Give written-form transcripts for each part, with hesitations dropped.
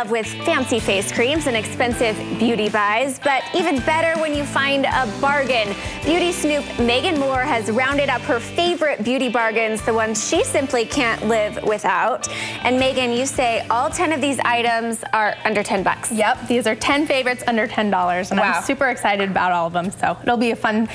love with fancy face creams and expensive beauty buys, but even better when you find a bargain. Beauty Snoop Megan Moore has rounded up her favorite beauty bargains, the ones she simply can't live without. And Megan, you say all 10 of these items are under 10 bucks. Yep, these are 10 favorites under $10, and wow. I'm super excited about all of them, so it'll be a fun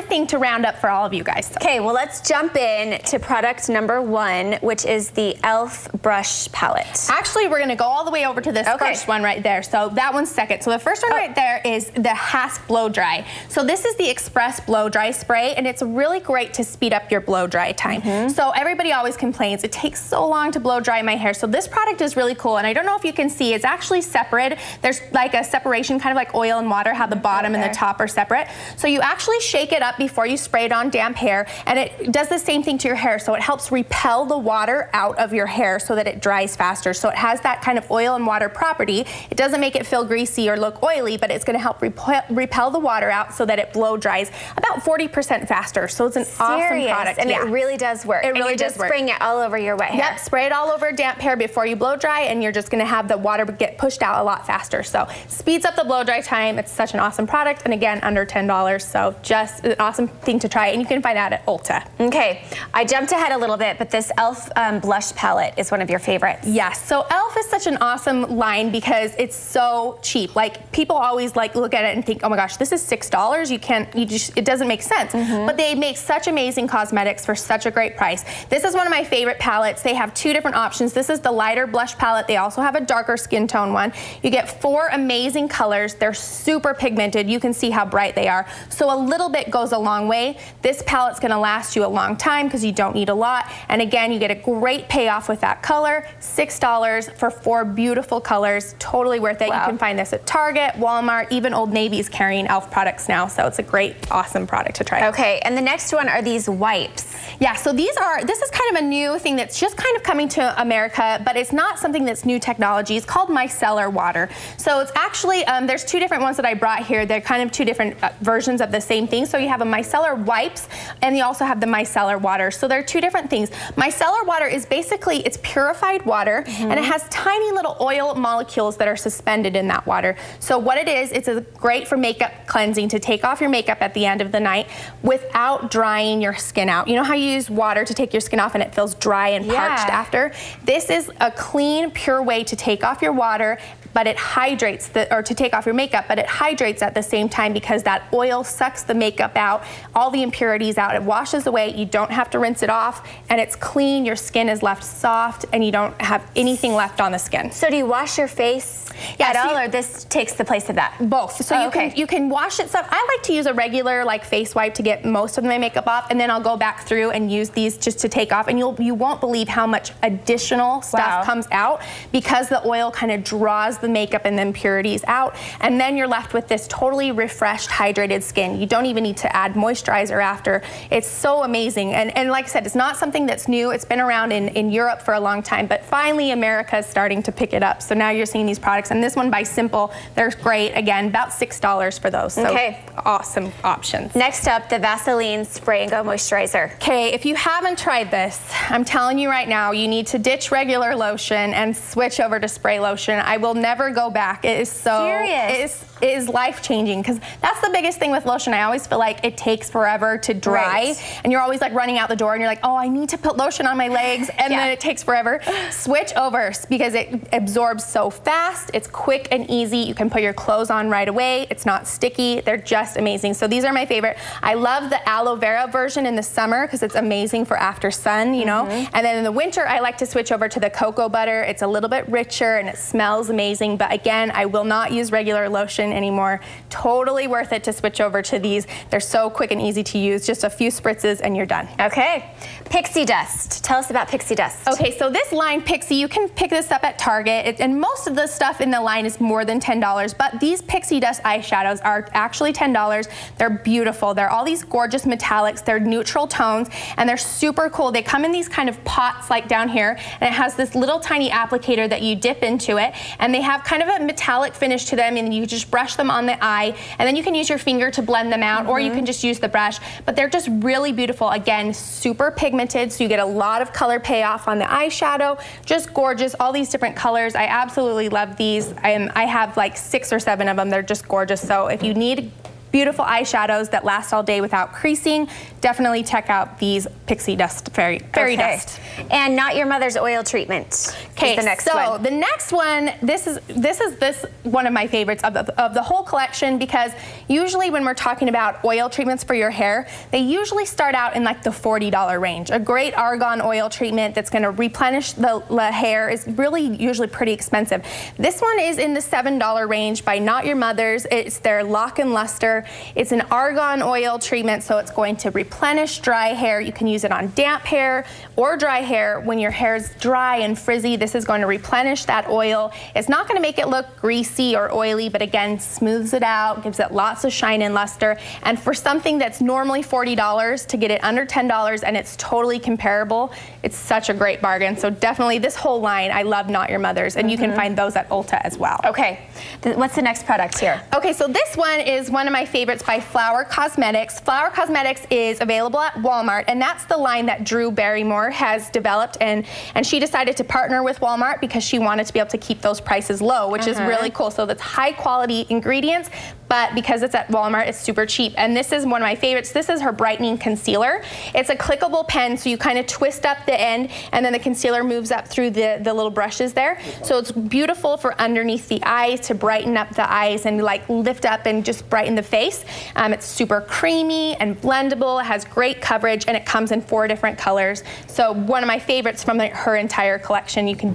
thing to round up for all of you guys. Okay, well, let's jump in to product number 1, which is the e.l.f. brush palette. Actually, we're going to go all the way over to this first one right there. So that one's second. So the first one right there is the Hask Blow Dry. So this is the Express Blow Dry Spray, and it's really great to speed up your blow dry time. So everybody always complains, it takes so long to blow dry my hair. So this product is really cool, and I don't know if you can see, it's actually separated. There's like a separation, kind of like oil and water, how the bottom and the top are separate. So you actually shake it up before you spray it on damp hair, and it does the same thing to your hair. So it helps repel the water out of your hair so that it dries faster. So it has that kind of oil and water property. It doesn't make it feel greasy or look oily, but it's going to help repel the water out so that it blow dries about 40% faster. So it's an awesome product. And it really does work. It really does just spraying it all over your wet hair. Yep, spray it all over damp hair before you blow dry, and you're just going to have the water get pushed out a lot faster. So speeds up the blow dry time. It's such an awesome product, and again, under $10. So just an awesome thing to try, and you can find that at Ulta. Okay, I jumped ahead a little bit, but this e.l.f. blush palette is one of your favorites. Yes, so e.l.f. is such an awesome line because it's so cheap. Like, people always like look at it and think, oh my gosh, this is $6. It doesn't make sense. But they make such amazing cosmetics for such a great price. This is one of my favorite palettes. They have 2 different options. This is the lighter blush palette. They also have a darker skin tone one. You get 4 amazing colors. They're super pigmented. You can see how bright they are. So a little bit goes a long way. This palette's gonna last you a long time because you don't need a lot. And again, you get a great payoff with that color. $6 for 4 beautiful colors. Totally worth it. Wow. You can find this at Target, Walmart, even Old Navy's carrying e.l.f. products now. So it's a great, awesome product to try. Okay, and the next one are these wipes. Yeah, so this is kind of a new thing that's just kind of coming to America, but it's not something that's new technology. It's called Micellar Water. So it's actually, there's 2 different ones that I brought here. They're kind of 2 different versions of the same thing. So you have a micellar wipes, and you also have the micellar water. So they're 2 different things. Micellar water is basically, it's purified water, and it has tiny little oil molecules that are suspended in that water. So what it is, it's great for makeup cleansing, to take off your makeup at the end of the night without drying your skin out. You know how you use water to take your skin off and it feels dry and parched after? This is a clean, pure way to take off your water, but it hydrates, or to take off your makeup, but it hydrates at the same time because that oil sucks the makeup out, all the impurities out. It washes away. You don't have to rinse it off, and it's clean. Your skin is left soft, and you don't have anything left on the skin. So do you wash your face at all, or this takes the place of that? Both. So you can wash it. I like to use a regular face wipe to get most of my makeup off, and then I'll go back through and use these just to take off, and you won't believe how much additional stuff comes out because the oil kind of draws the makeup and the impurities out, and then you're left with this totally refreshed, hydrated skin. You don't even need to add moisturizer after. It's so amazing, and like I said, it's not something that's new. It's been around in Europe for a long time, but finally America is starting to pick it up. So now you're seeing these products, and this one by Simple, they're great. Again, about $6 for those. So awesome options. Next up, the Vaseline Spray and Go Moisturizer. Okay, if you haven't tried this, I'm telling you right now, you need to ditch regular lotion and switch over to spray lotion. I will never go back. It is so serious. It is life-changing, because that's the biggest thing with lotion. I always feel like it takes forever to dry, and you're always like running out the door and you're like, oh, I need to put lotion on my legs, and then it takes forever. Switch over, because it absorbs so fast. It's quick and easy. You can put your clothes on right away. It's not sticky. They're just amazing. So these are my favorite. I love the aloe vera version in the summer because it's amazing for after sun, you know. And then in the winter, I like to switch over to the cocoa butter. It's a little bit richer and it smells amazing. But again, I will not use regular lotion anymore. Totally worth it to switch over to these. They're so quick and easy to use. Just a few spritzes and you're done. Okay. Pixie Dust. Tell us about Pixie Dust. Okay, so this line, Pixie, you can pick this up at Target, and most of the stuff in the line is more than $10, but these Pixie Dust eyeshadows are actually $10. They're beautiful. They're all these gorgeous metallics. They're neutral tones, and they're super cool. They come in these kind of pots like down here, and it has this little tiny applicator that you dip into it, and they have kind of a metallic finish to them, and you just brush brush them on the eye, and then you can use your finger to blend them out, or you can just use the brush. But they're just really beautiful. Again, super pigmented, so you get a lot of color payoff on the eyeshadow. Just gorgeous, all these different colors. I absolutely love these. I have like 6 or 7 of them. They're just gorgeous. So if you need beautiful eyeshadows that last all day without creasing, definitely check out these Pixie Dust Fairy Dust. And Not Your Mother's oil treatment. Okay, the next so one. The next one, this is one of my favorites of the whole collection, because usually when we're talking about oil treatments for your hair, they usually start out in like the $40 range. A great argan oil treatment that's going to replenish the hair is really usually pretty expensive. This one is in the $7 range by Not Your Mother's. It's their Lock and Luster. It's an argan oil treatment, so it's going to replenish dry hair. You can use it on damp hair or dry hair. When your hair is dry and frizzy, this is going to replenish that oil. It's not going to make it look greasy or oily, but again, smooths it out, gives it lots of shine and luster. And for something that's normally $40, to get it under $10 and it's totally comparable, it's such a great bargain. So definitely this whole line, I love Not Your Mother's, and you can find those at Ulta as well. Okay, what's the next product here? Okay, so this one is one of my favorites by Flower Cosmetics. Flower Cosmetics is available at Walmart, and that's the line that Drew Barrymore has developed, and she decided to partner with Walmart because she wanted to be able to keep those prices low, which is really cool. So that's high quality ingredients, but because it's at Walmart, it's super cheap. And this is one of my favorites. This is her brightening concealer. It's a clickable pen, so you kind of twist up the end, and then the concealer moves up through the little brushes there. So it's beautiful for underneath the eyes, to brighten up the eyes and like lift up and just brighten the face. It's super creamy and blendable. It has great coverage, and it comes in 4 different colors. So one of my favorites from her entire collection. You should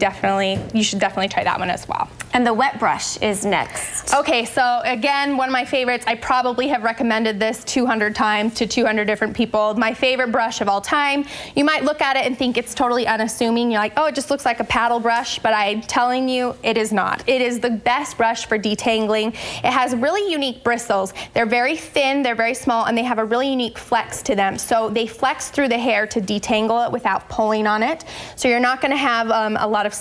definitely try that one as well. And the wet brush is next. Okay, so again, one of my favorites. I probably have recommended this 200 times to 200 different people. My favorite brush of all time. You might look at it and think it's totally unassuming. You're like, oh, it just looks like a paddle brush, but I'm telling you, it is not. It is the best brush for detangling. It has really unique bristles. They're very thin, they're very small, and they have a really unique flex to them. So they flex through the hair to detangle it without pulling on it. So you're not going to have a lot of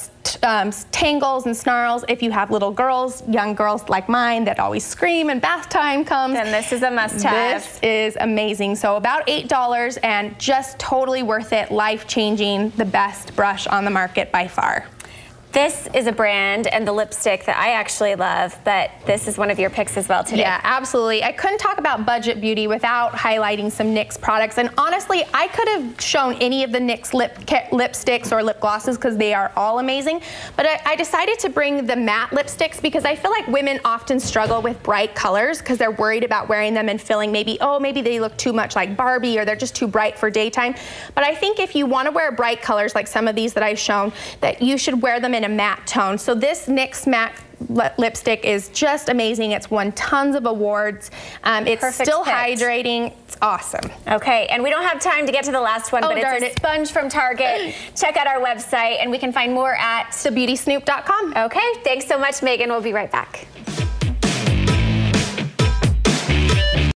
tangles and snarls. If you have little girls, young girls like mine that always scream and bath time comes, then this is a must-have. This is amazing. So about $8 and just totally worth it, life-changing, the best brush on the market by far. This is a brand and the lipstick that I actually love, but this is one of your picks as well today. Yeah, absolutely. I couldn't talk about budget beauty without highlighting some NYX products. And honestly, I could have shown any of the NYX lipsticks or lip glosses because they are all amazing. But I decided to bring the matte lipsticks because I feel like women often struggle with bright colors because they're worried about wearing them and feeling maybe, oh, maybe they look too much like Barbie or they're just too bright for daytime. But I think if you want to wear bright colors like some of these that I've shown, that you should wear them in a matte tone. So this NYX matte lipstick is just amazing. It's won tons of awards. It's Perfect still fit. Hydrating. It's awesome. Okay, and we don't have time to get to the last one, but it's a sponge from Target. Check out our website, and we can find more at thebeautysnoop.com. Okay, thanks so much, Megan. We'll be right back.